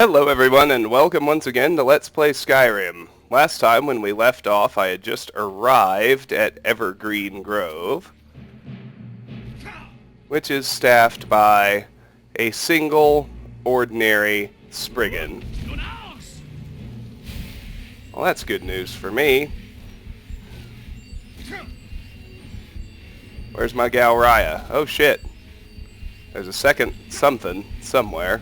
Hello everyone, and welcome once again to Let's Play Skyrim. Last time when we left off, I had just arrived at Evergreen Grove, which is staffed by a single, ordinary Spriggan. Well, that's good news for me. Where's my gal Raya? Oh shit. There's a second something somewhere.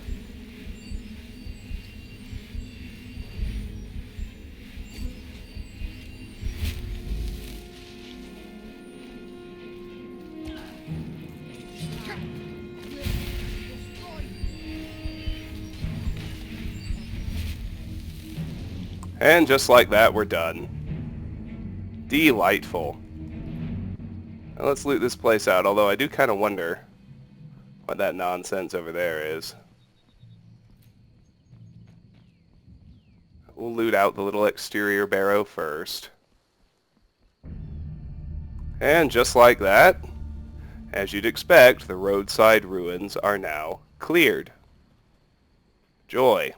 And just like that, we're done. Delightful. Now let's loot this place out, although I do kind of wonder what that nonsense over there is. We'll loot out the little exterior barrow first. And just like that, as you'd expect, the roadside ruins are now cleared. Joy.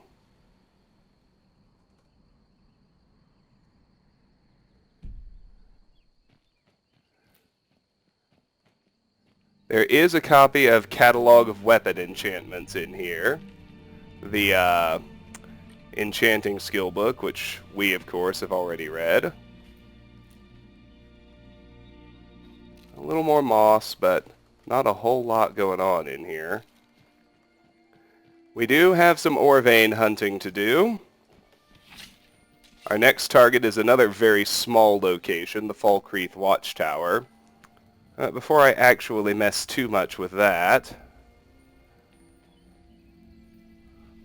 There is a copy of Catalog of Weapon Enchantments in here. The enchanting skill book, which we, of course, have already read. A little more moss, but not a whole lot going on in here. We do have some ore vein hunting to do. Our next target is another very small location, the Falkreath Watchtower. Before I actually mess too much with that,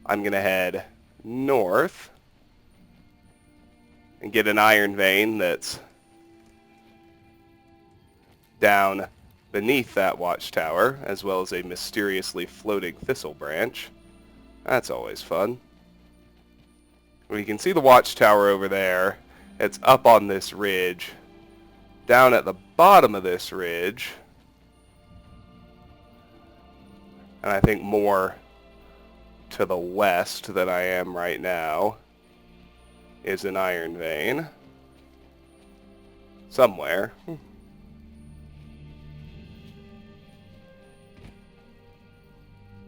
I'm going to head north and get an iron vein that's down beneath that watchtower, as well as a mysteriously floating thistle branch. That's always fun. Well, you can see the watchtower over there. It's up on this ridge. Down at the bottom of this ridge, and I think more to the west than I am right now, is an iron vein. Somewhere.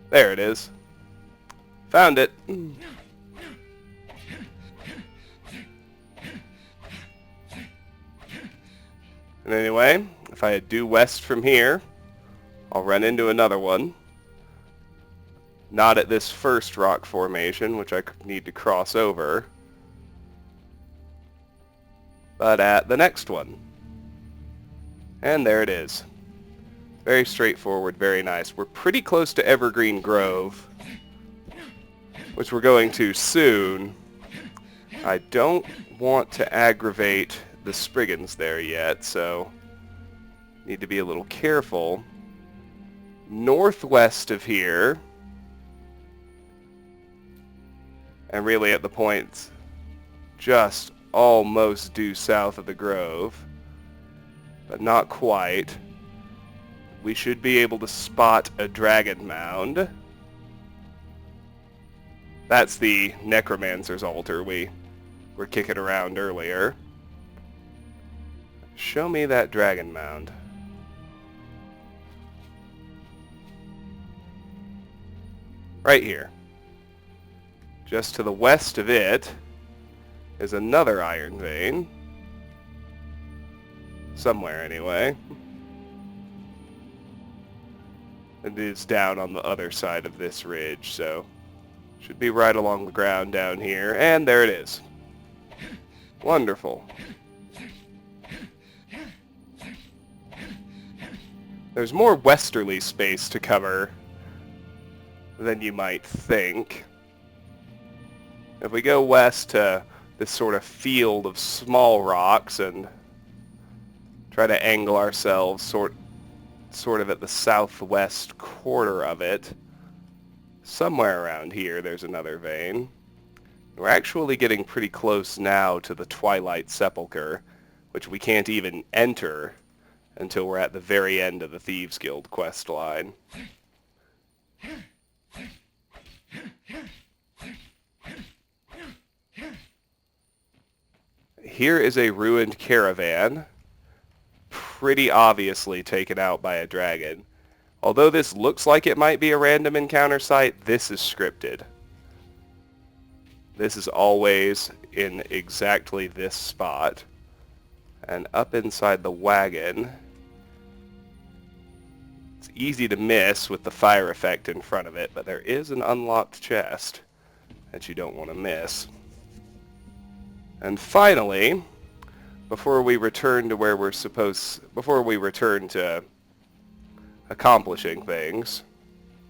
There it is. Found it. And anyway, if I head due west from here, I'll run into another one. Not at this first rock formation, which I need to cross over, but at the next one. And there it is. Very straightforward, very nice. We're pretty close to Evergreen Grove, which we're going to soon. I don't want to aggravate the Spriggans there yet, so need to be a little careful. Northwest of here, and really at the point just almost due south of the grove, but not quite, we should be able to spot a dragon mound. That's the necromancer's altar we were kicking around earlier. Show me that dragon mound. Right here. Just to the west of it is another iron vein. Somewhere anyway. It is down on the other side of this ridge, so should be right along the ground down here. And there it is. Wonderful. There's more westerly space to cover than you might think. If we go west to this sort of field of small rocks and try to angle ourselves sort of at the southwest quarter of it, somewhere around here there's another vein. We're actually getting pretty close now to the Twilight Sepulchre, which we can't even enter until we're at the very end of the Thieves Guild quest line. here is a ruined caravan, pretty obviously taken out by a dragon. Although this looks like it might be a random encounter site, this is scripted. This is always in exactly this spot. And up inside the wagon, it's easy to miss with the fire effect in front of it, but there is an unlocked chest that you don't want to miss. And finally, before we return to accomplishing things,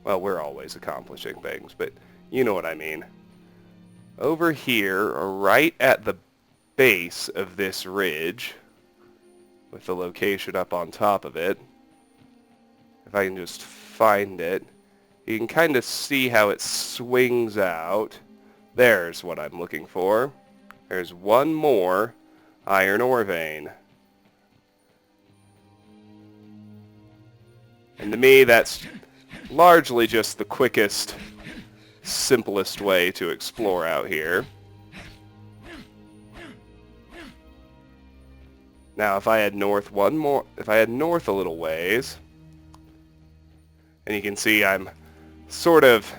well, we're always accomplishing things, but you know what I mean. Over here, right at the base of this ridge, with the location up on top of it, if I can just find it, you can kind of see how it swings out. There's what I'm looking for. There's one more iron ore vein. And to me, that's largely just the quickest, simplest way to explore out here. Now, if I had north a little ways, and you can see I'm sort of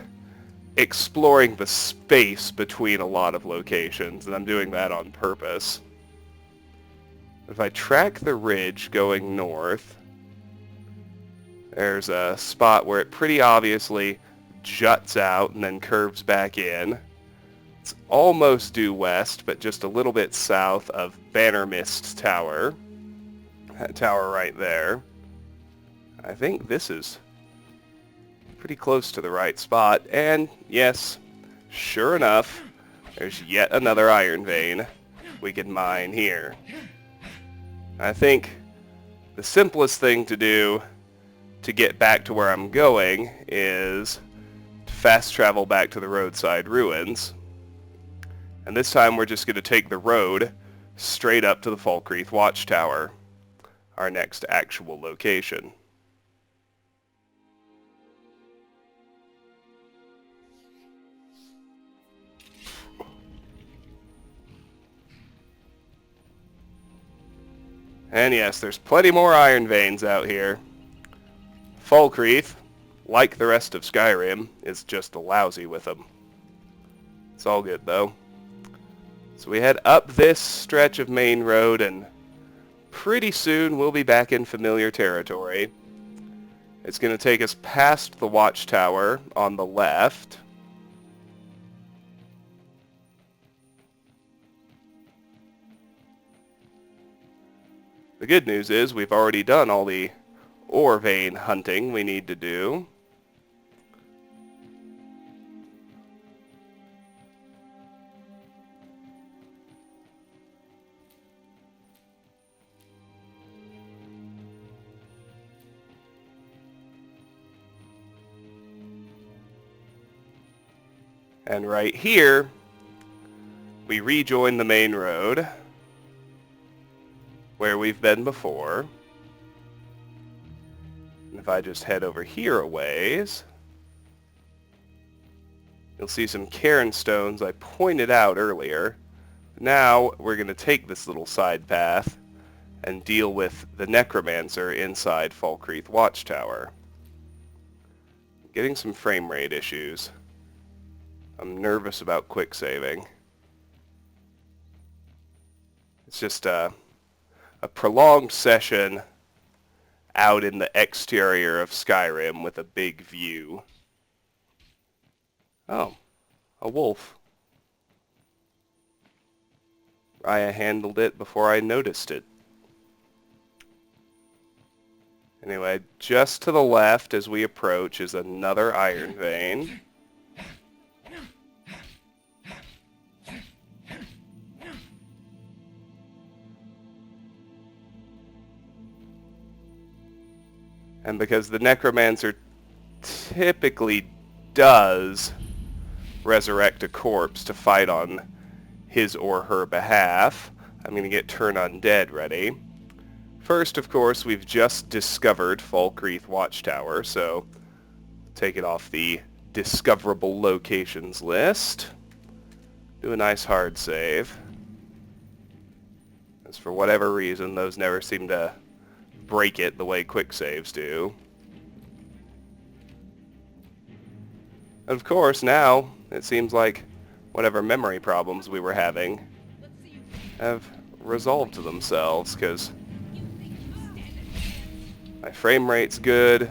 exploring the space between a lot of locations, and I'm doing that on purpose. If I track the ridge going north, there's a spot where it pretty obviously juts out and then curves back in. It's almost due west, but just a little bit south of Bannermist Tower. That tower right there. I think this is pretty close to the right spot, and yes, sure enough, there's yet another iron vein we can mine here. I think the simplest thing to do to get back to where I'm going is to fast travel back to the Roadside ruins, and this time we're just going to take the road straight up to the Falkreath Watchtower, our next actual location. And yes, there's plenty more iron veins out here. Falkreath, like the rest of Skyrim, is just lousy with them. It's all good though. So we head up this stretch of main road, and pretty soon we'll be back in familiar territory. It's going to take us past the Watchtower on the left. The good news is we've already done all the ore vein hunting we need to do. And right here, we rejoin the main road, where we've been before. And if I just head over here a ways, you'll see some cairn stones I pointed out earlier. Now we're going to take this little side path and deal with the necromancer inside Falkreath Watchtower. Getting some frame rate issues. I'm nervous about quick saving. It's just a prolonged session out in the exterior of Skyrim with a big view. Oh, a wolf. Raya handled it before I noticed it. Anyway, just to the left as we approach is another iron vein. And because the necromancer typically does resurrect a corpse to fight on his or her behalf, I'm going to get Turn Undead ready. First, of course, we've just discovered Falkreath Watchtower, so take it off the discoverable locations list. Do a nice hard save. Because for whatever reason, those never seem to break it the way quick saves do. And of course, now, it seems like whatever memory problems we were having have resolved themselves, because my frame rate's good.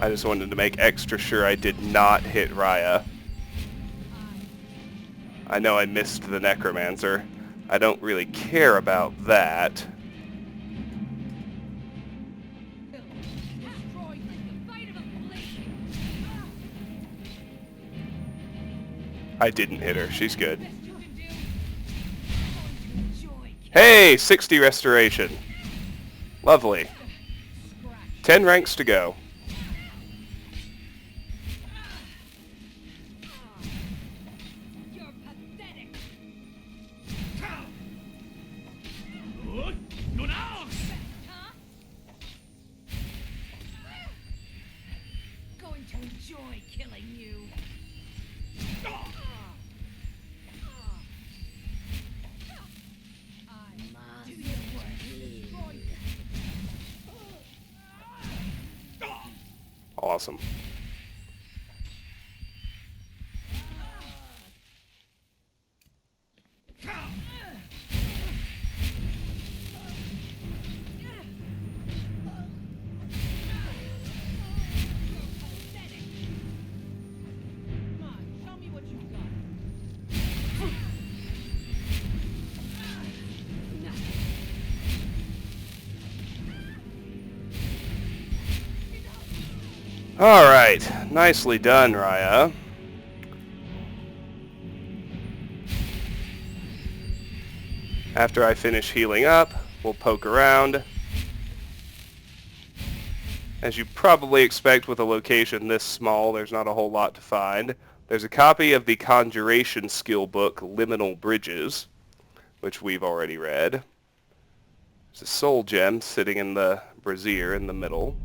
I just wanted to make extra sure I did not hit Raya. I know I missed the Necromancer. I don't really care about that. I didn't hit her. She's good. Hey! 60 restoration. Lovely. 10 ranks to go. Awesome. Alright, nicely done, Raya. After I finish healing up, we'll poke around. As you probably expect with a location this small, there's not a whole lot to find. There's a copy of the Conjuration skill book, Liminal Bridges, which we've already read. There's a soul gem sitting in the brazier in the middle.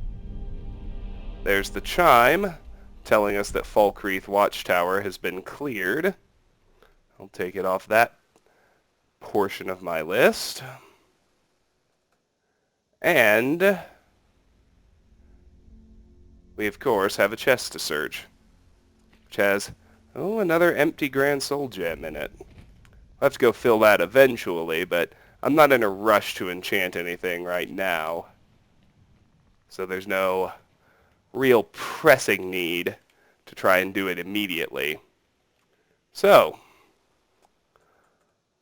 There's the chime, telling us that Falkreath Watchtower has been cleared. I'll take it off that portion of my list. And we, of course, have a chest to search, which has, another empty Grand Soul Gem in it. I'll have to go fill that eventually, but I'm not in a rush to enchant anything right now. So there's no real pressing need to try and do it immediately. So,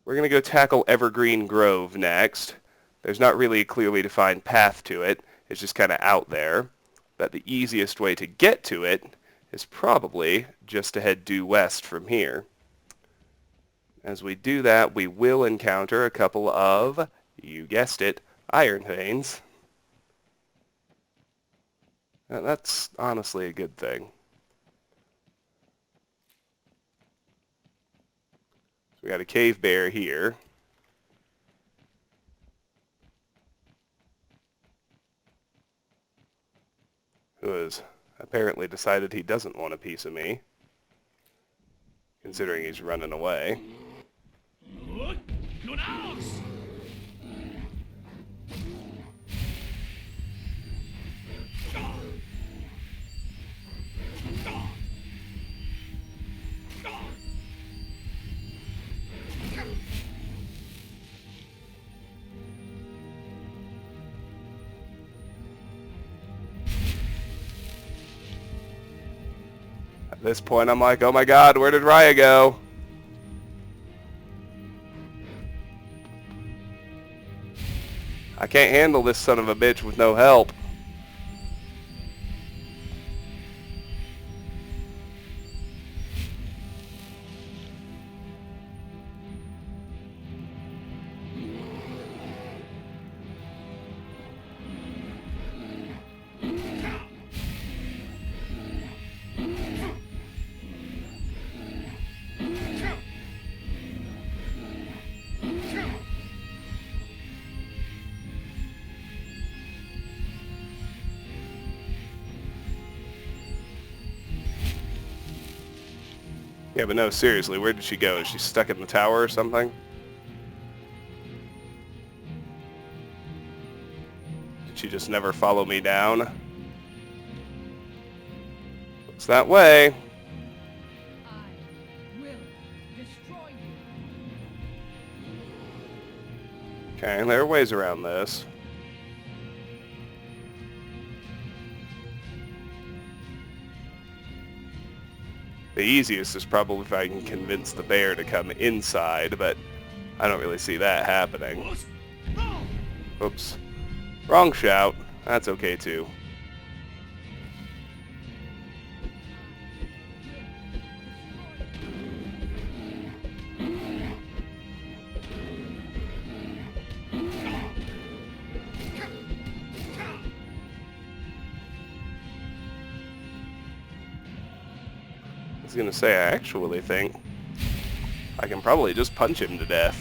we're going to go tackle Evergreen Grove next. There's not really a clearly defined path to it. It's just kind of out there. But the easiest way to get to it is probably just to head due west from here. As we do that, we will encounter a couple of, you guessed it, iron veins. Now, that's honestly a good thing. So we got a cave bear here. Who has apparently decided he doesn't want a piece of me, considering he's running away. At this point, I'm like, oh my god, where did Raya go? I can't handle this son of a bitch with no help. Yeah, but no, seriously, where did she go? Is she stuck in the tower or something? Did she just never follow me down? Looks that way. I will destroy you. Okay, there are ways around this. The easiest is probably if I can convince the bear to come inside, but I don't really see that happening. Oops. Wrong shout. That's okay too. I was gonna say, I actually think I can probably just punch him to death.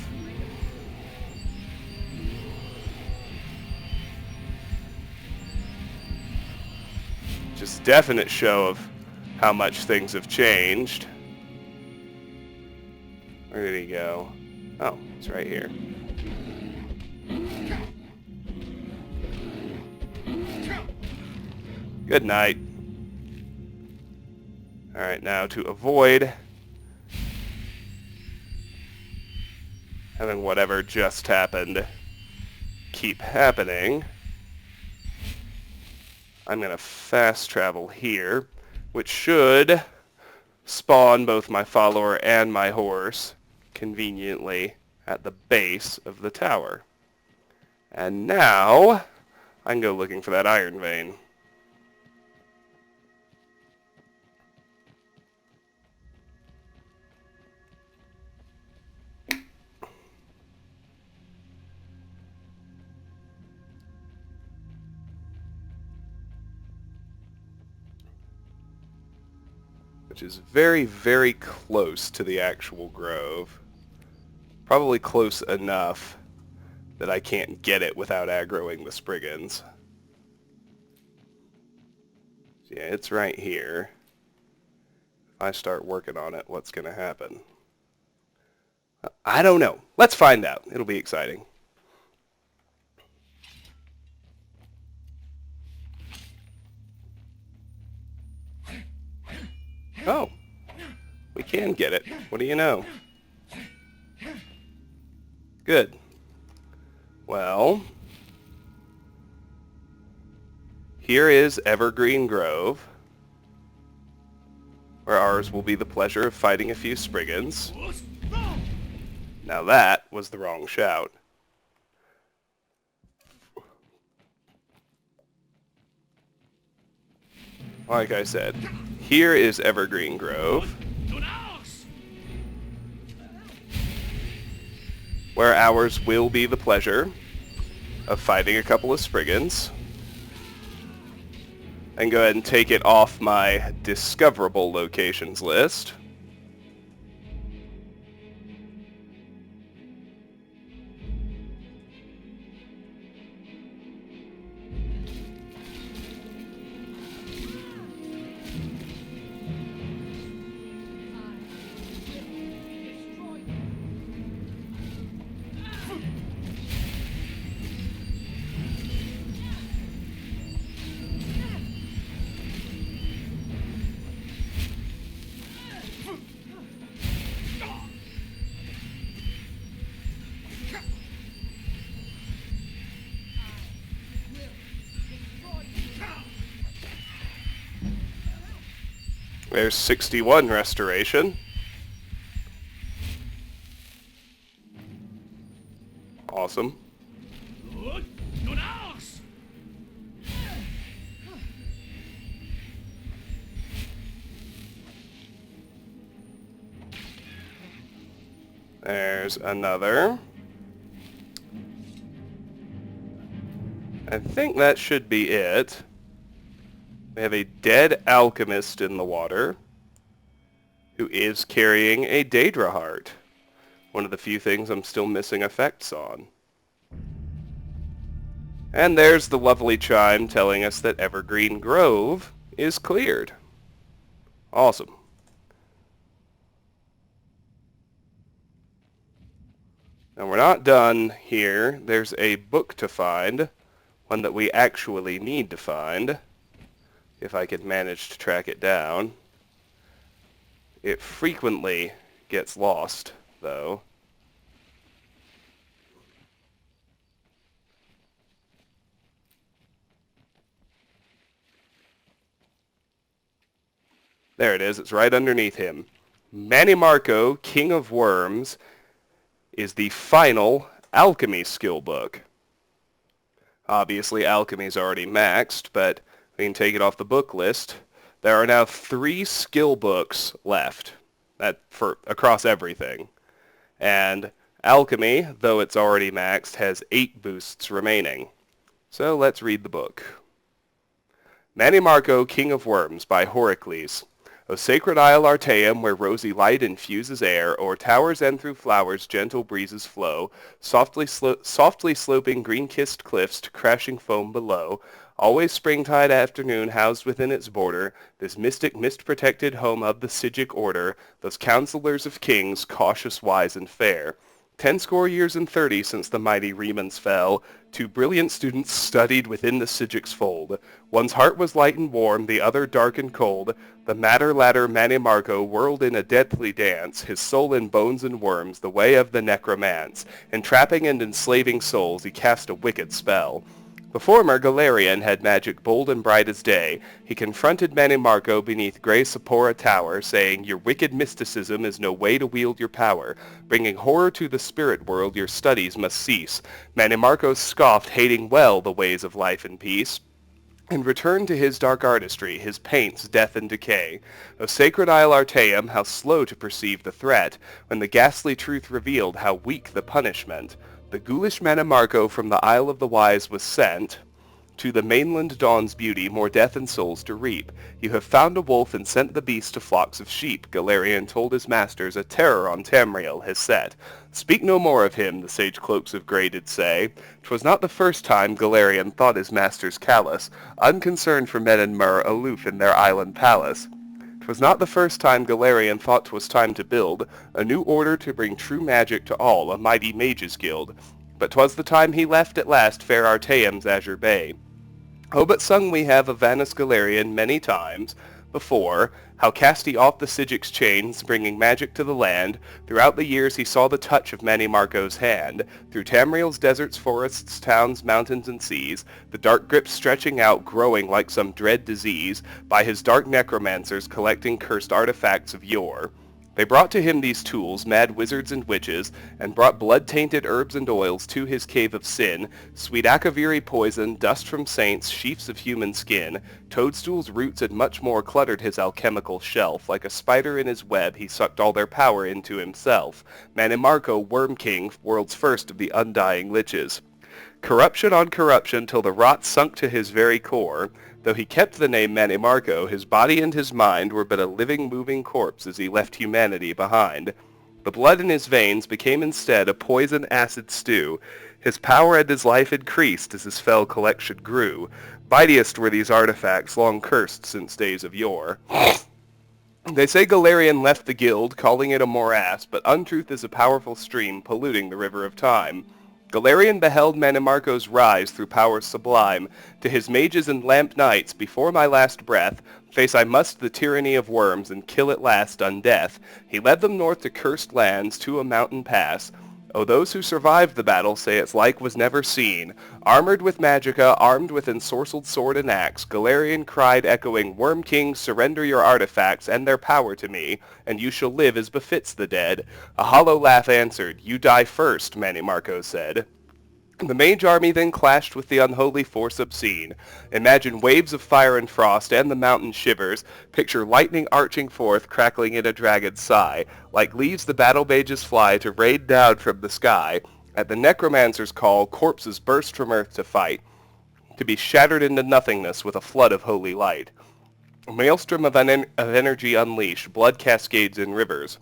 Just definite show of how much things have changed. Where did he go? Oh, it's right here. Good night. Alright, now to avoid having whatever just happened keep happening, I'm going to fast travel here, which should spawn both my follower and my horse conveniently at the base of the tower. And now I can go looking for that iron vein. Which is very, very close to the actual grove. Probably close enough that I can't get it without aggroing the Spriggans. So yeah, it's right here. If I start working on it, what's going to happen? I don't know. Let's find out. It'll be exciting. Oh, we can get it. What do you know? Good. Well, here is Evergreen Grove, where ours will be the pleasure of fighting a few Spriggans. Now that was the wrong shout. Like I said, here is Evergreen Grove, where ours will be the pleasure of fighting a couple of Spriggans. And go ahead and take it off my discoverable locations list. There's 61 restoration. Awesome. There's another. I think that should be it. We have a dead alchemist in the water who is carrying a Daedra heart. One of the few things I'm still missing effects on. And there's the lovely chime telling us that Evergreen Grove is cleared. Awesome. Now we're not done here. There's a book to find, one that we actually need to find, if I could manage to track it down. It frequently gets lost, though. There it is. It's right underneath him. Manny Marco, King of Worms, is the final alchemy skill book. Obviously, alchemy's already maxed, but we can take it off the book list. There are now 3 skill books left for across everything. And alchemy, though it's already maxed, has 8 boosts remaining. So let's read the book. Manny Marco, King of Worms by Horacles. O sacred isle Artaeum, where rosy light infuses air, o'er towers and through flowers gentle breezes flow, softly sloping green-kissed cliffs to crashing foam below, always springtide afternoon housed within its border, this mystic mist-protected home of the Sigic order, those counselors of kings, cautious, wise, and fair. 10 years and 30 since the mighty Remans fell, 2 brilliant students studied within the Sigic's fold. One's heart was light and warm, the other dark and cold. The matter ladder Manny Marco whirled in a deathly dance, his soul in bones and worms, the way of the necromance. Entrapping and enslaving souls, he cast a wicked spell. The former, Galarian, had magic bold and bright as day. He confronted Manny Marco beneath grey Sapora Tower, saying, "Your wicked mysticism is no way to wield your power. Bringing horror to the spirit world, your studies must cease." Manny Marco scoffed, hating well the ways of life and peace, and returned to his dark artistry, his paints, death and decay. Of sacred isle Artaeum, how slow to perceive the threat, when the ghastly truth revealed how weak the punishment. The ghoulish Manny Marco from the Isle of the Wise was sent to the mainland dawn's beauty, more death and souls to reap. You have found a wolf and sent the beast to flocks of sheep, Galarian told his masters, a terror on Tamriel has set. Speak no more of him, the sage cloaks of grey did say. 'Twas not the first time Galarian thought his masters callous, unconcerned for men and myrrh, aloof in their island palace. 'Twas not the first time Galarian thought 'twas time to build a new order to bring true magic to all, a mighty mages guild. But 'twas the time he left at last fair Artaeum's azure bay. Oh, but sung we have of Vanus Galarian many times before, how cast he off the Sigic's chains, bringing magic to the land. Throughout the years he saw the touch of Manny Marco's hand, through Tamriel's deserts, forests, towns, mountains, and seas, the dark grip stretching out, growing like some dread disease, by his dark necromancers collecting cursed artifacts of yore. They brought to him these tools, mad wizards and witches, and brought blood-tainted herbs and oils to his cave of sin, sweet akaviri poison, dust from saints, sheafs of human skin, toadstools, roots, and much more cluttered his alchemical shelf. Like a spider in his web, he sucked all their power into himself. Manny Marco, Worm King, world's first of the undying liches. Corruption on corruption till the rot sunk to his very core. Though he kept the name Manny Marco, his body and his mind were but a living, moving corpse as he left humanity behind. The blood in his veins became instead a poison acid stew. His power and his life increased as his fell collection grew. Mightiest were these artifacts, long cursed since days of yore. They say Galarian left the guild, calling it a morass, but untruth is a powerful stream polluting the river of time. Galarian beheld Manny Marco's rise through powers sublime. To his mages and lamp knights, before my last breath, face I must the tyranny of worms, and kill at last undeath. He led them north to cursed lands, to a mountain pass. Oh, those who survived the battle say its like was never seen. Armored with magicka, armed with ensorcelled sword and axe, Galarian cried, echoing, "Worm King, surrender your artifacts and their power to me, and you shall live as befits the dead." A hollow laugh answered, "You die first," Manny Marco said. The mage army then clashed with the unholy force obscene. Imagine waves of fire and frost, and the mountain shivers. Picture lightning arching forth, crackling in a dragon's sigh. Like leaves the battle mages fly to rain down from the sky. At the necromancer's call, corpses burst from earth to fight, to be shattered into nothingness with a flood of holy light. A maelstrom of energy unleashed, blood cascades in rivers.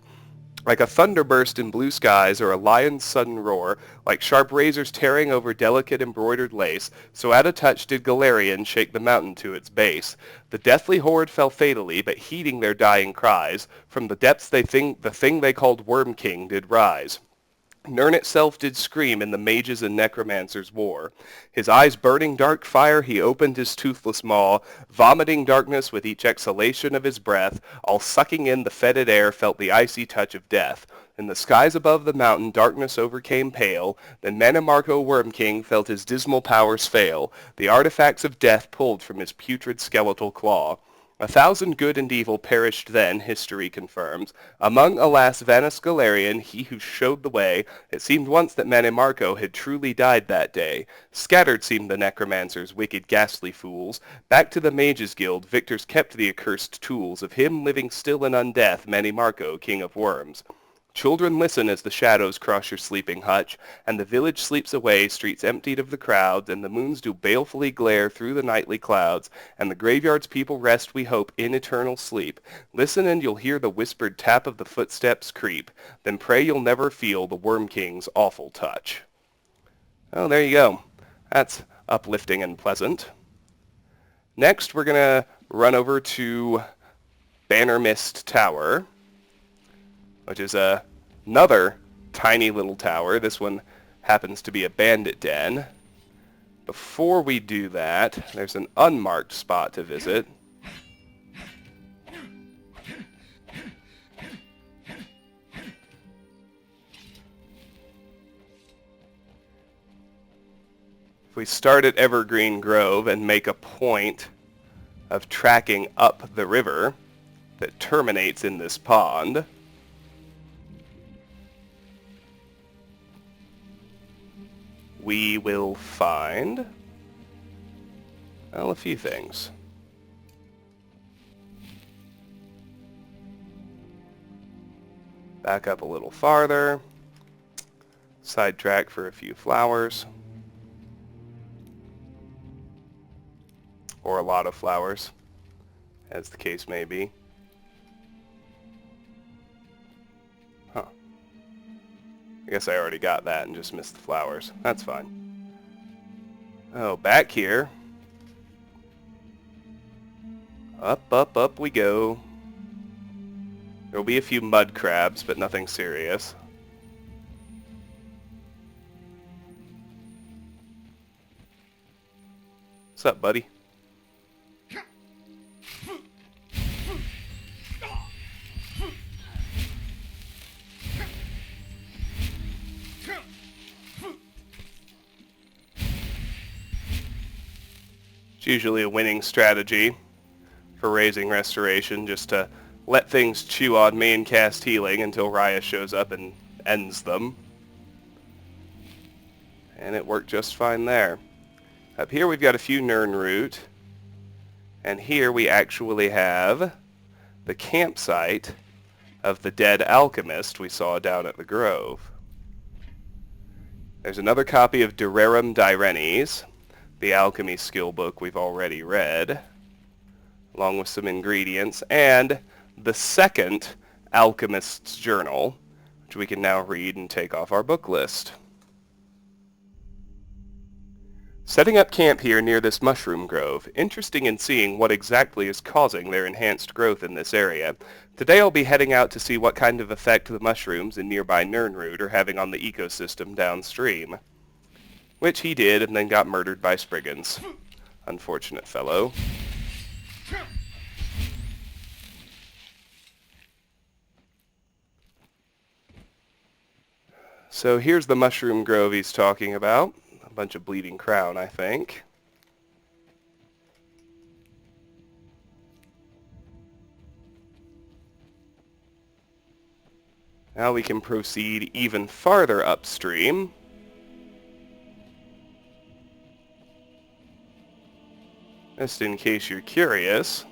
Like a thunderburst in blue skies or a lion's sudden roar, like sharp razors tearing over delicate embroidered lace, so at a touch did Galarian shake the mountain to its base. The deathly horde fell fatally, but heeding their dying cries, from the depths the thing they called Worm King did rise. Nirn itself did scream in the mages and necromancers' war. His eyes burning dark fire, he opened his toothless maw, vomiting darkness with each exhalation of his breath, all sucking in the fetid air felt the icy touch of death. In the skies above the mountain darkness overcame pale, then Mannimarco Worm King felt his dismal powers fail, the artifacts of death pulled from his putrid skeletal claw. 1,000 good and evil perished then, history confirms. Among, alas, Vanus Galarian, he who showed the way, it seemed once that Mannimarco had truly died that day. Scattered seemed the necromancers, wicked ghastly fools. Back to the Mages Guild, victors kept the accursed tools of him living still in undeath, Mannimarco, king of worms. Children, listen as the shadows cross your sleeping hutch, and the village sleeps away, streets emptied of the crowds, and the moons do balefully glare through the nightly clouds, and the graveyard's people rest, we hope, in eternal sleep. Listen and you'll hear the whispered tap of the footsteps creep, then pray you'll never feel the Worm King's awful touch. Oh, there you go. That's uplifting and pleasant. Next, we're going to run over to Bannermist Tower, which is another tiny little tower. This one happens to be a bandit den. Before we do that, there's an unmarked spot to visit. If we start at Evergreen Grove and make a point of tracking up the river that terminates in this pond, we will find, well, a few things. Back up a little farther. Sidetrack for a few flowers. Or a lot of flowers, as the case may be. Huh. I guess I already got that and just missed the flowers. That's fine. Oh, back here. Up, up, up we go. There'll be a few mud crabs, but nothing serious. What's up, buddy? It's usually a winning strategy for raising restoration, just to let things chew on me and cast healing until Raya shows up and ends them. And it worked just fine there. Up here we've got a few Nirnroot, and here we actually have the campsite of the dead alchemist we saw down at the Grove. There's another copy of Rerum Direnis, the alchemy skill book we've already read, along with some ingredients, and the second alchemist's journal, which we can now read and take off our book list. Setting up camp here near this mushroom grove, interesting in seeing what exactly is causing their enhanced growth in this area. Today I'll be heading out to see what kind of effect the mushrooms in nearby Nirnroot are having on the ecosystem downstream. Which he did and then got murdered by Spriggans. Unfortunate fellow. So here's the mushroom grove he's talking about. A bunch of bleeding crown, I think. Now we can proceed even farther upstream. Just in case you're curious.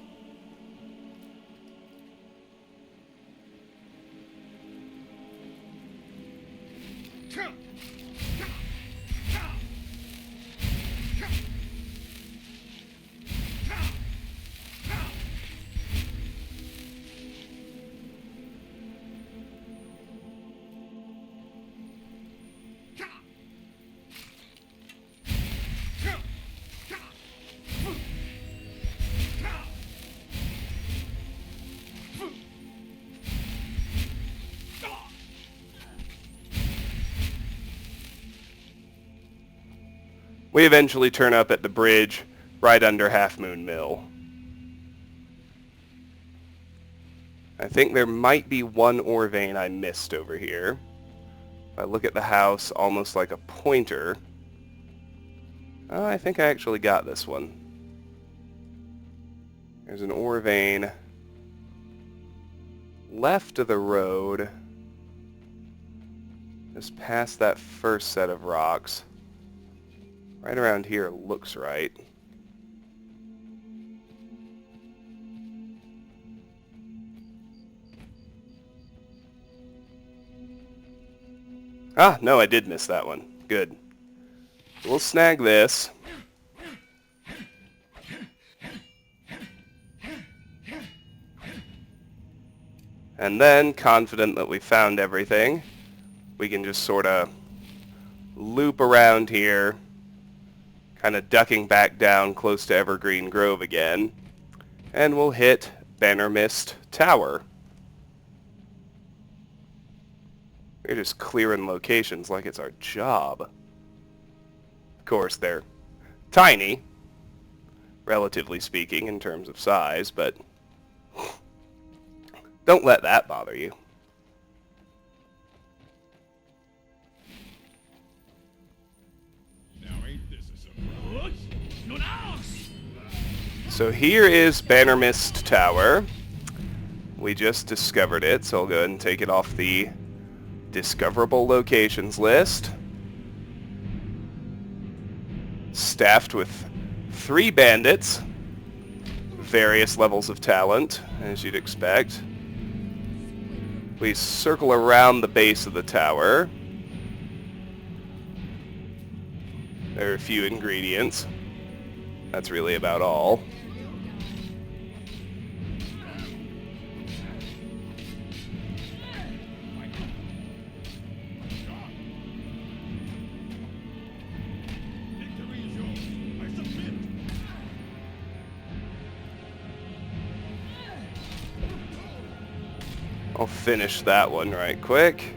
We eventually turn up at the bridge right under Half Moon Mill. I think there might be one ore vein I missed over here. If I look at the house almost like a pointer. Oh, I think I actually got this one. There's an ore vein left of the road, just past that first set of rocks. Right around here looks right. Ah, no, I did miss that one. Good. We'll snag this. And then, confident that we found everything, we can just sort of loop around here, kind of ducking back down close to Evergreen Grove again, and we'll hit Bannermist Tower. We're just clearing locations like it's our job. Of course, they're tiny, relatively speaking, in terms of size, but don't let that bother you. Now ain't this a surprise? So here is Bannermist Tower. We just discovered it, so I'll go ahead and take it off the discoverable locations list. Staffed with 3 bandits, various levels of talent, as you'd expect. We circle around the base of the tower. There are a few ingredients. That's really about all. Victory is yours. I submit. I'll finish that one right quick.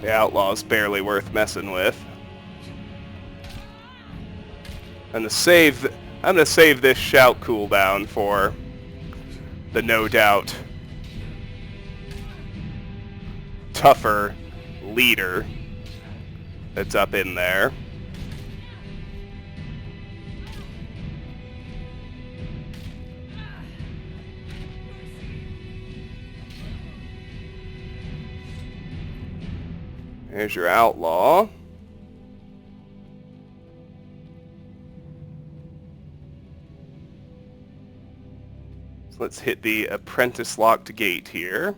The outlaw's barely worth messing with. And I'm gonna save this shout cooldown for the no doubt tougher leader that's up in there. There's your outlaw. So let's hit the apprentice locked gate here.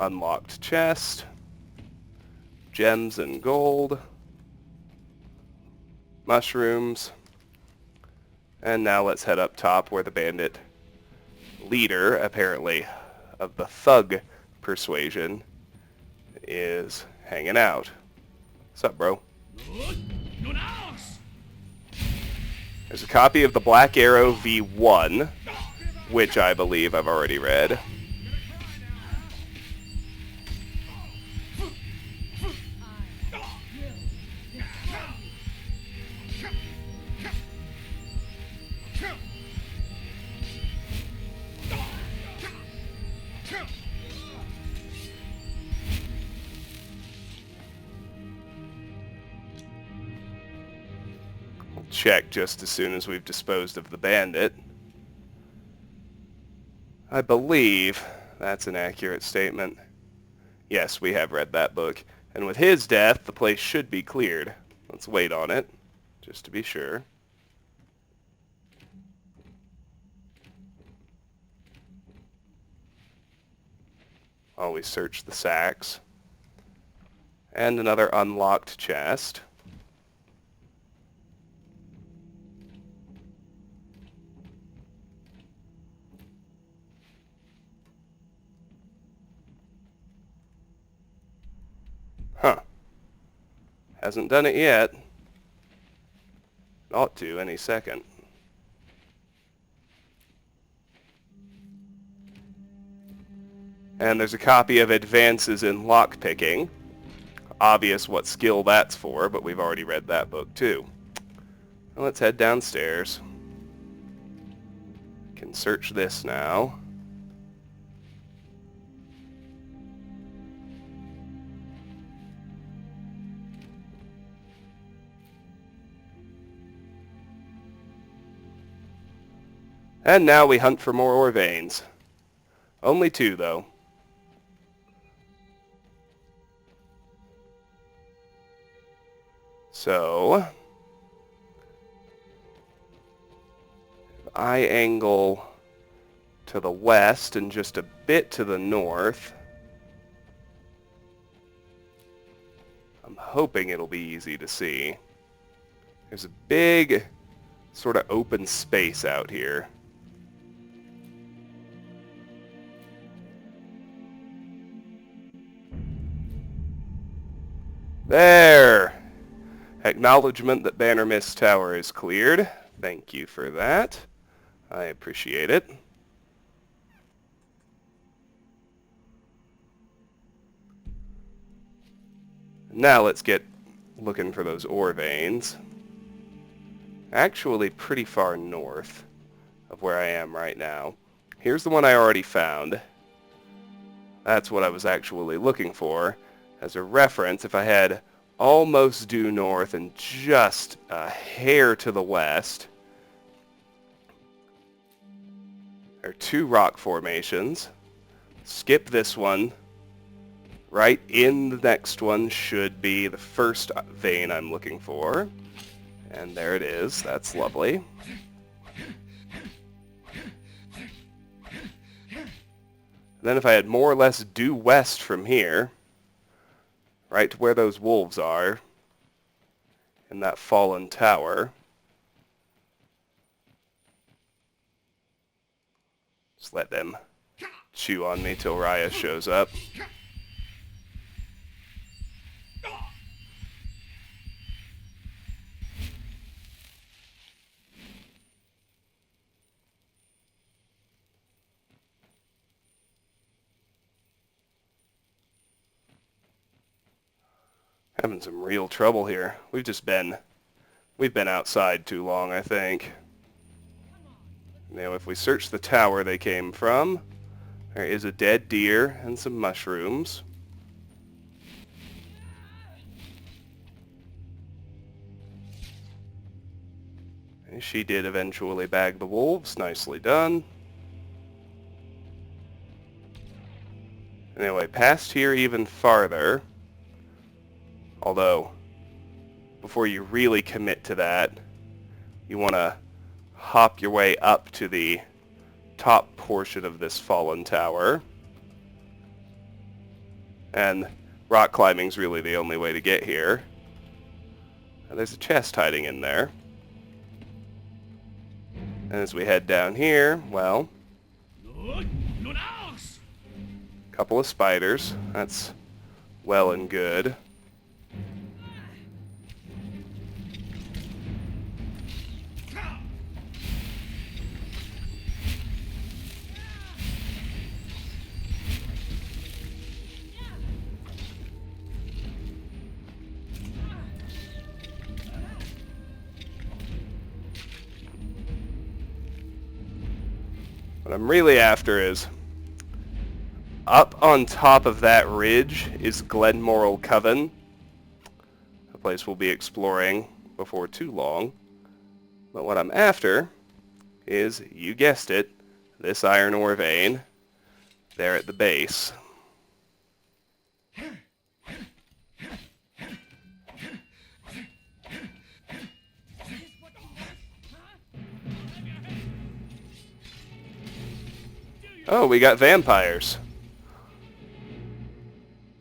Unlocked chest. Gems and gold. Mushrooms. And now let's head up top where the bandit leader, apparently, of the thug persuasion is hanging out. What's up, bro? There's a copy of the Black Arrow V1, which I believe I've already read. Check just as soon as we've disposed of the bandit. I believe that's an accurate statement. Yes, we have read that book. And with his death, the place should be cleared. Let's wait on it, just to be sure. Always search the sacks. And another unlocked chest. Huh. Hasn't done it yet. Ought to any second. And there's a copy of Advances in Lockpicking. Obvious what skill that's for, but we've already read that book too. Well, let's head downstairs. Can search this now. And now we hunt for more ore veins. Only 2, though. So, if I angle to the west and just a bit to the north, I'm hoping it'll be easy to see. There's a big sort of open space out here. There! Acknowledgement that Bannermist Tower is cleared. Thank you for that. I appreciate it. Now let's get looking for those ore veins. Actually pretty far north of where I am right now. Here's the one I already found. That's what I was actually looking for. As a reference, if I had almost due north and just a hair to the west, there are 2 rock formations. Skip this one. Right in the next one should be the first vein I'm looking for. And there it is. That's lovely. Then if I had more or less due west from here, right to where those wolves are, in that fallen tower, just let them chew on me till Raya shows up. Having some real trouble here. We've been outside too long, I think. Now, if we search the tower they came from, there is a dead deer and some mushrooms. And she did eventually bag the wolves. Nicely done. Anyway, past here even farther. Although, before you really commit to that, you want to hop your way up to the top portion of this fallen tower. And rock climbing's really the only way to get here. And there's a chest hiding in there. And as we head down here, well, a couple of spiders. That's well and good. What I'm really after is, up on top of that ridge is Glenmoral Coven, a place we'll be exploring before too long. But what I'm after is, you guessed it, this iron ore vein there at the base. Oh, we got vampires.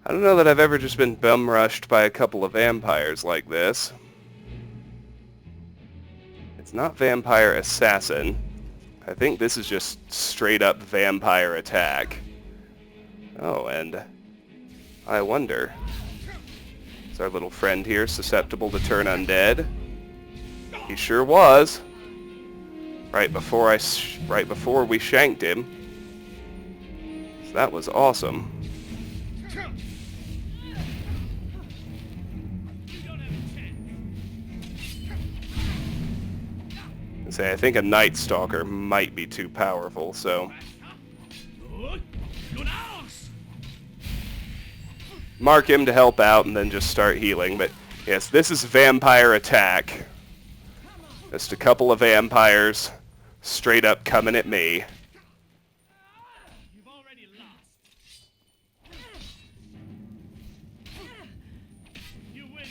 I don't know that I've ever just been bum-rushed by a couple of vampires like this. It's not vampire assassin. I think this is just straight-up vampire attack. Oh, and I wonder, is our little friend here susceptible to turn undead? He sure was. Right before we shanked him. So that was awesome. I think a Night Stalker might be too powerful, so mark him to help out and then just start healing. But yes, this is vampire attack. Just a couple of vampires straight up coming at me. You've already lost. You win.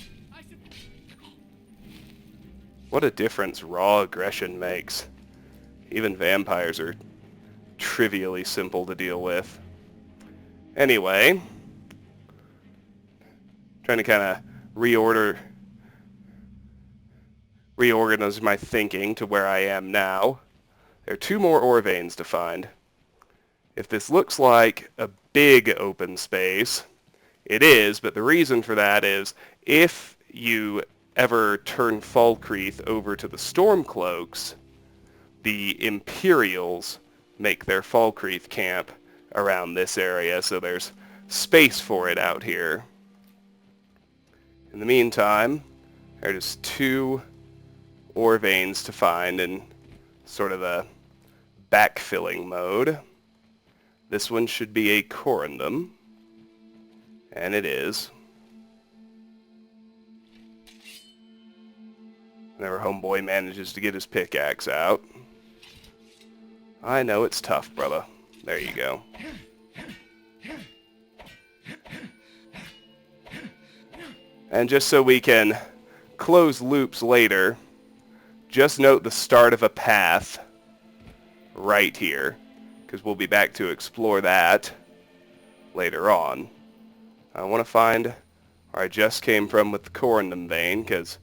What a difference raw aggression makes. Even vampires are trivially simple to deal with. Anyway, trying to kind of reorganize my thinking to where I am now. There are 2 more ore veins to find. If this looks like a big open space, it is, but the reason for that is if you ever turn Falkreath over to the Stormcloaks, the Imperials make their Falkreath camp around this area, so there's space for it out here. In the meantime, there are just 2 ore veins to find in sort of a backfilling mode. This one should be a corundum, and it is. Whenever homeboy manages to get his pickaxe out. I know it's tough, brother. There you go. And just so we can close loops later, just note the start of a path right here, because we'll be back to explore that later on. I want to find where I just came from with the corundum vein, because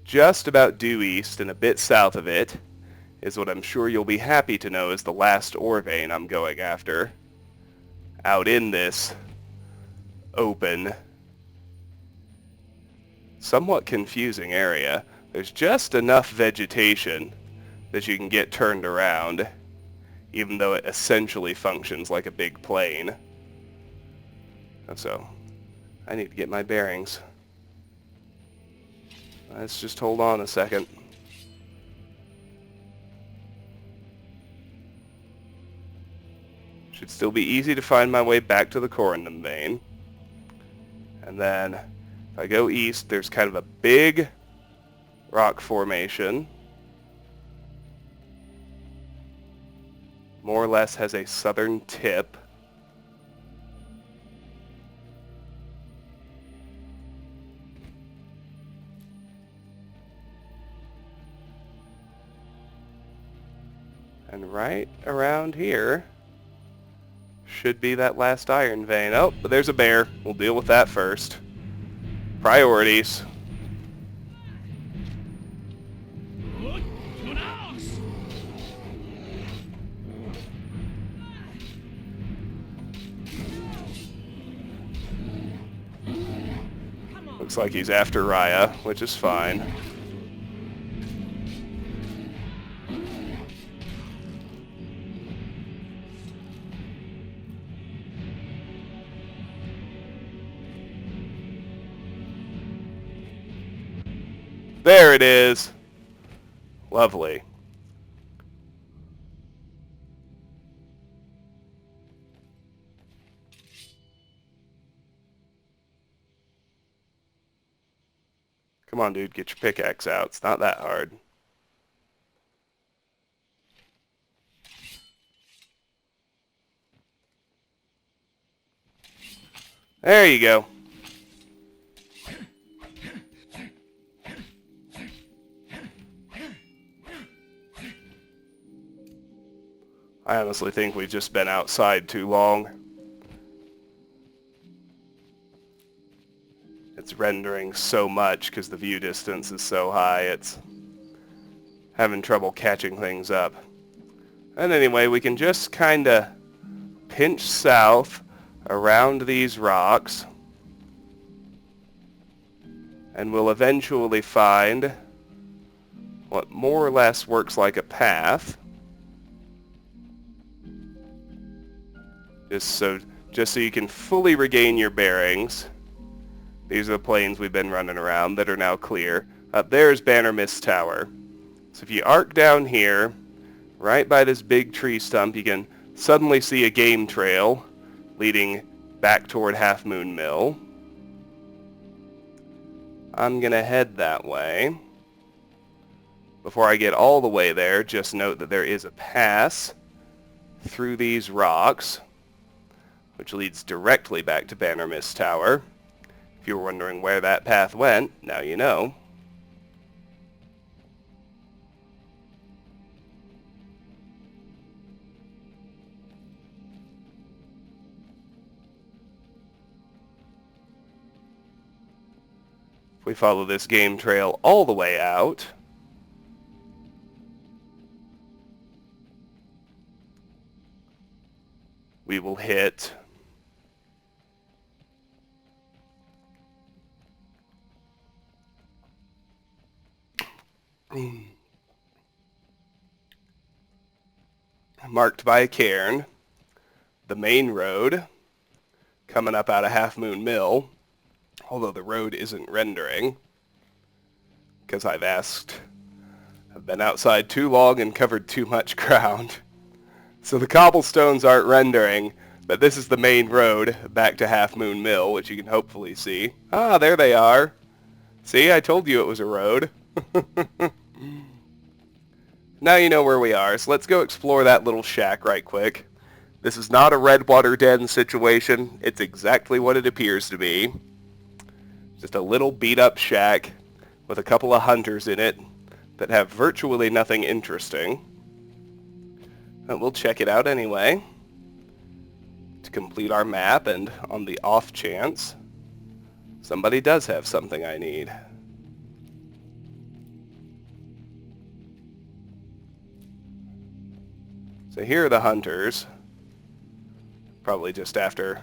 just about due east and a bit south of it is what I'm sure you'll be happy to know is the last ore vein I'm going after. Out in this open, somewhat confusing area. There's just enough vegetation that you can get turned around, even though it essentially functions like a big plain. So, I need to get my bearings. Let's just hold on a second. Should still be easy to find my way back to the corundum vein. And then, if I go east, there's kind of a big rock formation. More or less has a southern tip. And right around here should be that last iron vein. Oh, but there's a bear. We'll deal with that first. Priorities. Looks like he's after Raya, which is fine. There it is. Lovely. Come on, dude, get your pickaxe out. It's not that hard. There you go. I honestly think we've just been outside too long. It's rendering so much because the view distance is so high, it's having trouble catching things up. And anyway, we can just kind of pinch south around these rocks, and we'll eventually find what more or less works like a path. Just so you can fully regain your bearings. These are the plains we've been running around that are now clear. Up there's Bannermist Tower. So if you arc down here, right by this big tree stump, you can suddenly see a game trail leading back toward Half Moon Mill. I'm going to head that way. Before I get all the way there, just note that there is a pass through these rocks, which leads directly back to Bannermist Tower. If you were wondering where that path went, now you know. If we follow this game trail all the way out, we will hit marked by a cairn, the main road coming up out of Half Moon Mill, although the road isn't rendering because I've been outside too long and covered too much ground. So the cobblestones aren't rendering, but this is the main road back to Half Moon Mill, which you can hopefully see. Ah, there they are. See, I told you it was a road. Now you know where we are, so let's go explore that little shack right quick. This is not a Redwater Den situation. It's exactly what it appears to be. Just a little beat-up shack with a couple of hunters in it that have virtually nothing interesting. But we'll check it out anyway to complete our map, and on the off chance somebody does have something I need. So here are the hunters. Probably just after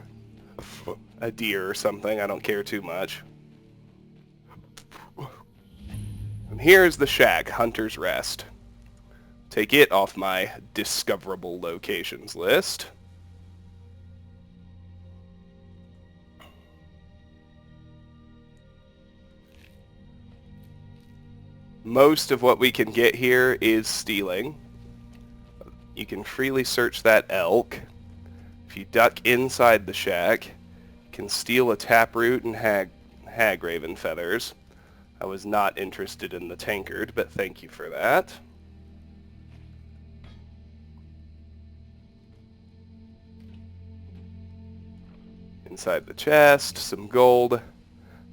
a deer or something. I don't care too much. And here's the shack, Hunter's Rest. Take it off my discoverable locations list. Most of what we can get here is stealing. You can freely search that elk. If you duck inside the shack, you can steal a taproot and hag raven feathers. I was not interested in the tankard, but thank you for that. Inside the chest, some gold.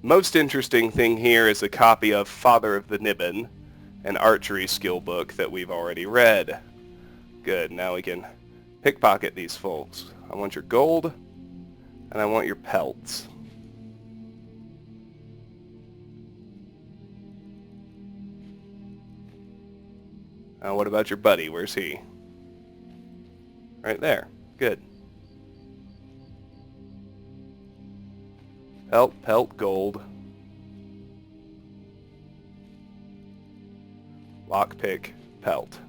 Most interesting thing here is a copy of Father of the Niben, an archery skill book that we've already read. Good, now we can pickpocket these folks. I want your gold, and I want your pelts. Now what about your buddy? Where's he? Right there. Good. Pelt, gold. Lockpick, pelt.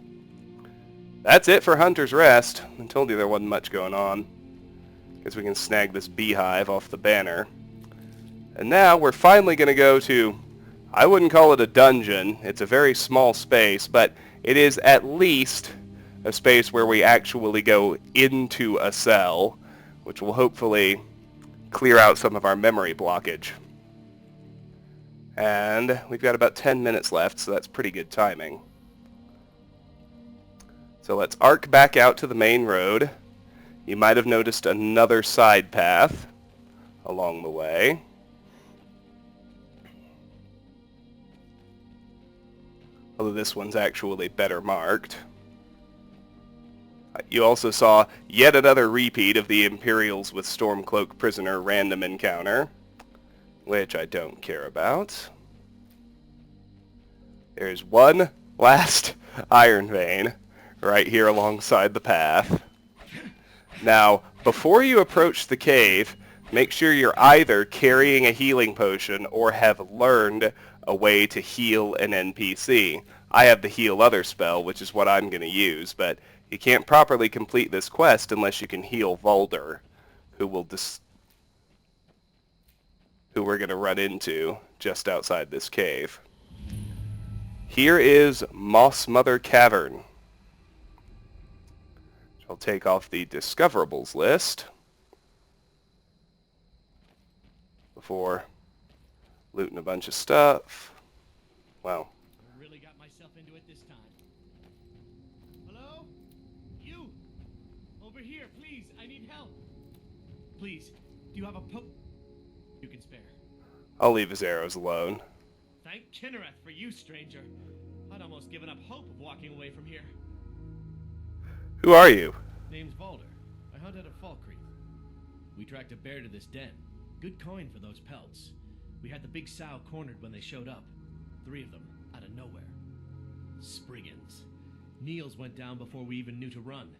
That's it for Hunter's Rest. I told you there wasn't much going on. Guess we can snag this beehive off the banner. And now we're finally going to go to, I wouldn't call it a dungeon. It's a very small space, but it is at least a space where we actually go into a cell, which will hopefully clear out some of our memory blockage. And we've got about 10 minutes left, so that's pretty good timing. So let's arc back out to the main road. You might have noticed another side path along the way. Although this one's actually better marked. You also saw yet another repeat of the Imperials with Stormcloak Prisoner random encounter, which I don't care about. There's one last Iron Vein right here alongside the path. Now, before you approach the cave, make sure you're either carrying a healing potion or have learned a way to heal an NPC. I have the Heal Other spell, which is what I'm going to use, but You can't properly complete this quest unless you can heal Vulder, who we're going to run into just outside this cave. Here is Moss Mother Cavern. I'll take off the discoverables list before looting a bunch of stuff. Wow. I really got myself into it this time. Hello? You! Over here, please. I need help. Please, do you have a you can spare? I'll leave his arrows alone. Thank Kinnereth for you, stranger. I'd almost given up hope of walking away from here. Who are you? Name's Valder. I hunt out of Falkreath. We tracked a bear to this den. Good coin for those pelts. We had the big sow cornered when they showed up. 3 of them, out of nowhere. Spriggans. Niels went down before we even knew to run.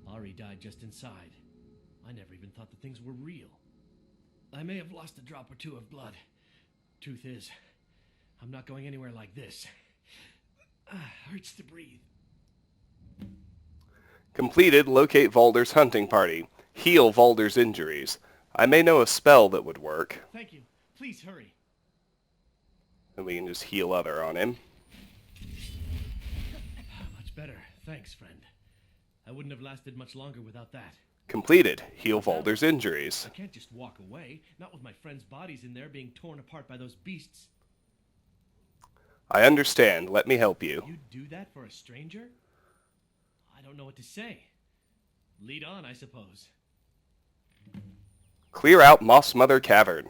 Ari died just inside. I never even thought the things were real. I may have lost a drop or 2 of blood. Truth is, I'm not going anywhere like this. Hurts to breathe. Completed, locate Valder's hunting party. Heal Valder's injuries. I may know a spell that would work. Thank you. Please hurry. And we can just heal other on him. Much better. Thanks, friend. I wouldn't have lasted much longer without that. Completed, heal Valder's injuries. I can't just walk away, not with my friends' bodies in there being torn apart by those beasts. I understand. Let me help you. You'd do that for a stranger? I don't know what to say. Lead on, I suppose. Clear out Moss Mother Cavern.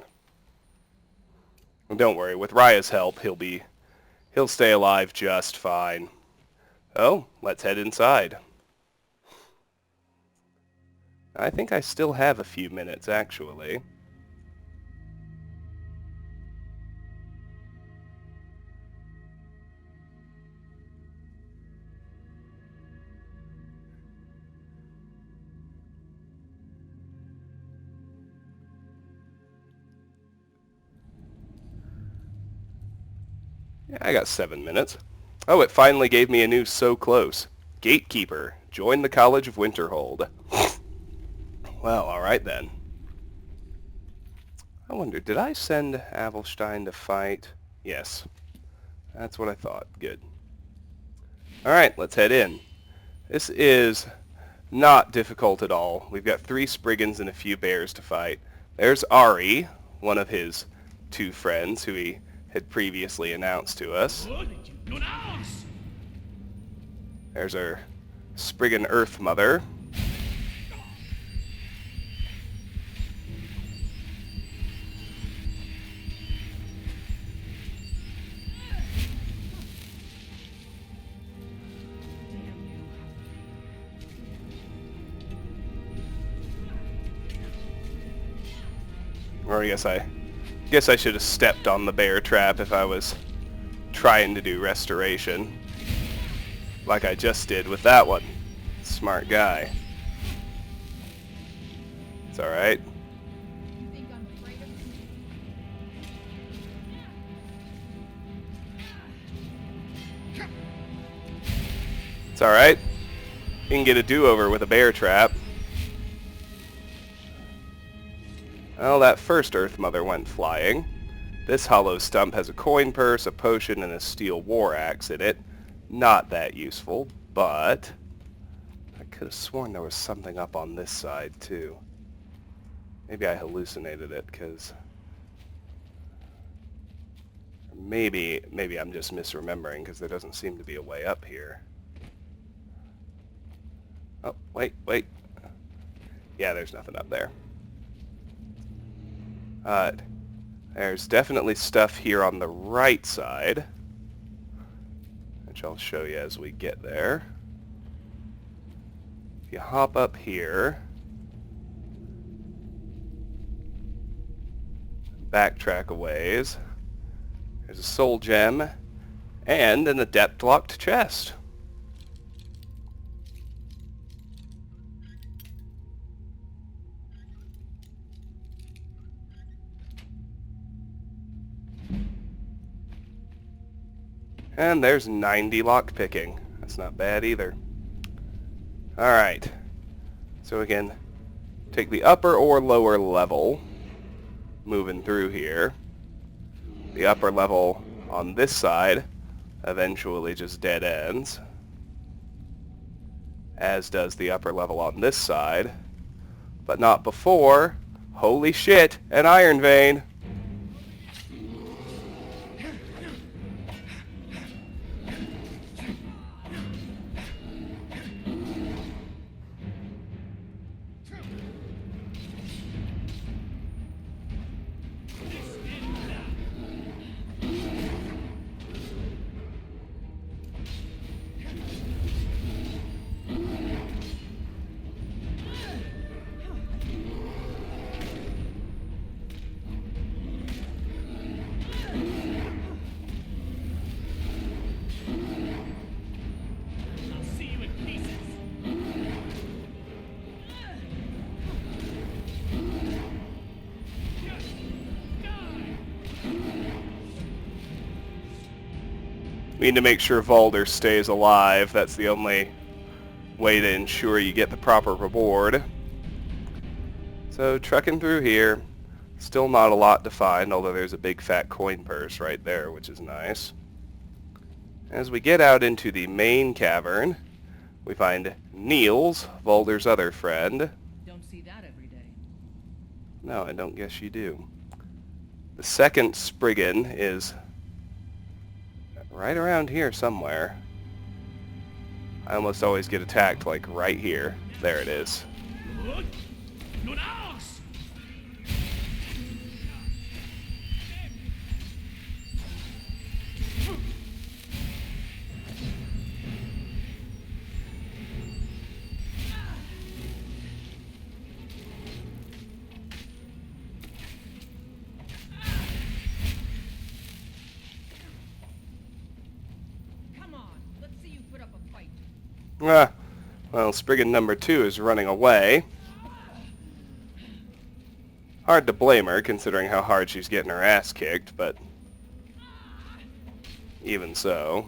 And don't worry, with Raya's help, he'll stay alive just fine. Oh, let's head inside. I think I still have a few minutes, actually. Yeah, I got 7 minutes. Oh, it finally gave me a new So Close. Gatekeeper. Join the College of Winterhold. Well, alright then. I wonder, did I send Avelstein to fight? Yes. That's what I thought. Good. Alright, let's head in. This is not difficult at all. We've got 3 Spriggans and a few bears to fight. There's Ari, one of his 2 friends who he had previously announced to us. There's our Spriggan Earth Mother. Or I guess I should have stepped on the bear trap if I was trying to do restoration. Like I just did with that one. Smart guy. It's alright. You think I'm afraid of you? It's alright. You can get a do-over with a bear trap. Well, that first Earth Mother went flying. This hollow stump has a coin purse, a potion, and a steel war axe in it. Not that useful, but I could have sworn there was something up on this side, too. Maybe I hallucinated it, because maybe I'm just misremembering, because there doesn't seem to be a way up here. Oh, wait. Yeah, there's nothing up there. There's definitely stuff here on the right side, which I'll show you as we get there. If you hop up here, backtrack a ways, there's a soul gem, and an adept-locked chest. And there's 90 lockpicking. That's not bad either. Alright. So we can take the upper or lower level, moving through here. The upper level on this side eventually just dead ends, as does the upper level on this side, but not before, holy shit, an iron vein! We need to make sure Valder stays alive. That's the only way to ensure you get the proper reward. So trucking through here, still not a lot to find, although there's a big fat coin purse right there, which is nice. As we get out into the main cavern, we find Niels, Valder's other friend. Don't see that every day. No, I don't guess you do. The second Spriggan is right around here somewhere. I almost always get attacked like right here. There it is. Well, Spriggan number 2 is running away. Hard to blame her, considering how hard she's getting her ass kicked, but even so.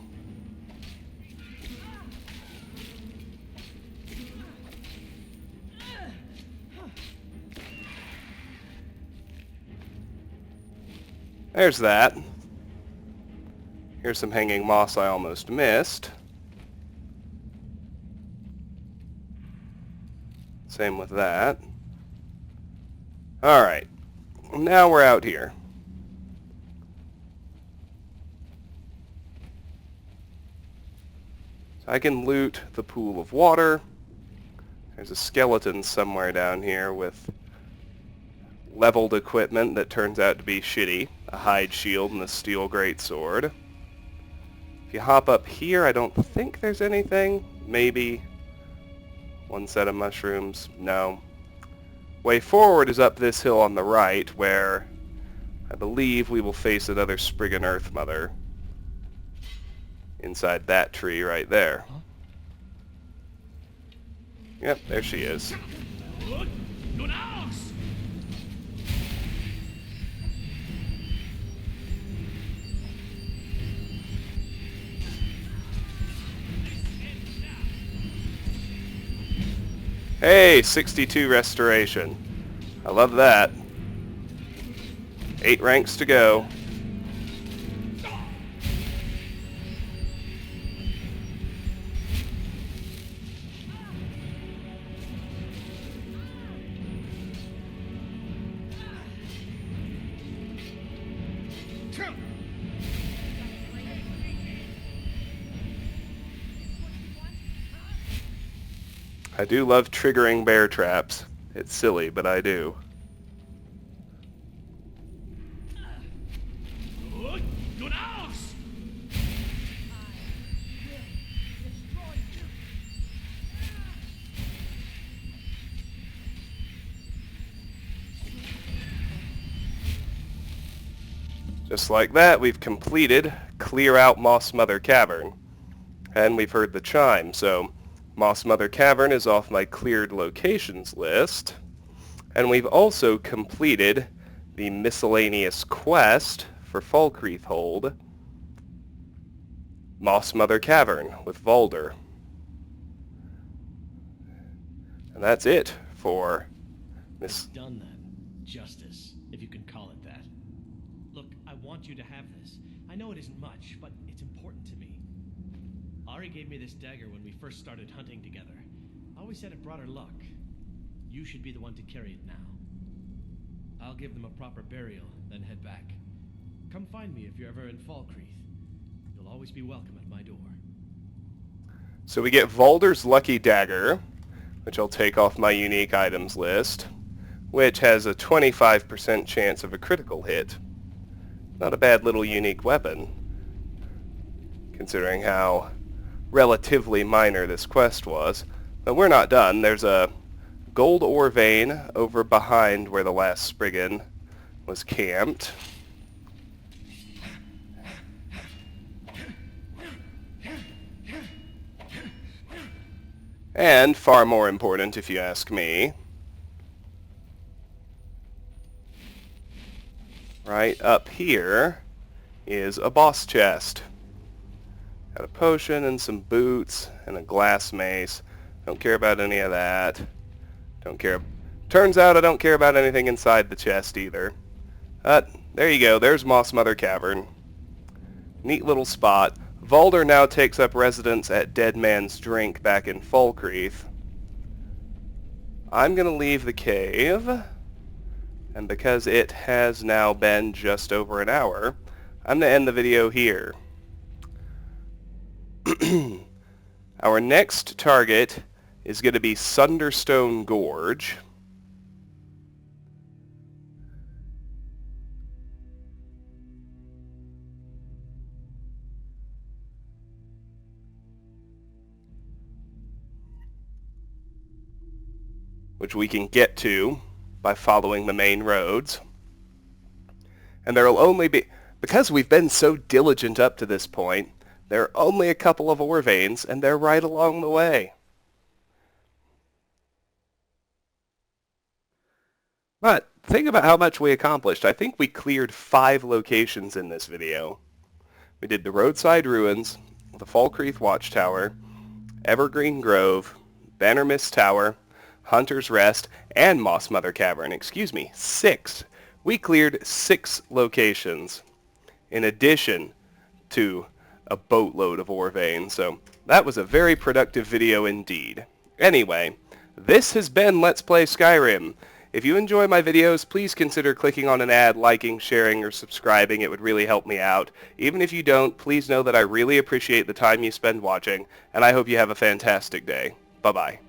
There's that. Here's some hanging moss I almost missed. Same with that. Alright. Now we're out here. So I can loot the pool of water. There's a skeleton somewhere down here with leveled equipment that turns out to be shitty. A hide shield and a steel greatsword. If you hop up here, I don't think there's anything. Maybe one set of mushrooms. No. Way forward is up this hill on the right, where I believe we will face another Spriggan Earth Mother. Inside that tree right there. Yep, there she is. Hey, 62 restoration. I love that. 8 ranks to go. I do love triggering bear traps. It's silly, but I do. Just like that, we've completed Clear Out Moss Mother Cavern. And we've heard the chime, so Moss Mother Cavern is off my cleared locations list. And we've also completed the miscellaneous quest for Falkreath Hold, Moss Mother Cavern with Valder. And that's it for this. Done then. Justice, if you can call it that. Look, I want you to have this. I know it isn't much, but it's important to me. Ari gave me this dagger when we first started hunting together. I always said it brought her luck. You should be the one to carry it now. I'll give them a proper burial, then head back. Come find me if you're ever in Falkreath. You'll always be welcome at my door. So we get Valder's Lucky Dagger, which I'll take off my unique items list, which has a 25% chance of a critical hit. Not a bad little unique weapon, considering how relatively minor this quest was. But we're not done. There's a gold ore vein over behind where the last Spriggan was camped. And far more important, if you ask me, right up here is a boss chest. Got a potion and some boots and a glass mace. Don't care about any of that. Don't care. Turns out I don't care about anything inside the chest either. But there you go. There's Moss Mother Cavern. Neat little spot. Valder now takes up residence at Dead Man's Drink back in Falkreath. I'm going to leave the cave, and because it has now been just over an hour, I'm going to end the video here. Our next target is going to be Sunderstone Gorge. Which we can get to by following the main roads. And there will only be, because we've been so diligent up to this point, there are only a couple of ore veins, and they're right along the way. But think about how much we accomplished. I think we cleared 5 locations in this video. We did the Roadside Ruins, the Falkreath Watchtower, Evergreen Grove, Bannermist Tower, Hunter's Rest, and Moss Mother Cavern. 6. We cleared 6 locations in addition to a boatload of ore veins, so that was a very productive video indeed. Anyway, this has been Let's Play Skyrim. If you enjoy my videos, please consider clicking on an ad, liking, sharing, or subscribing. It would really help me out. Even if you don't, please know that I really appreciate the time you spend watching, and I hope you have a fantastic day. Bye-bye.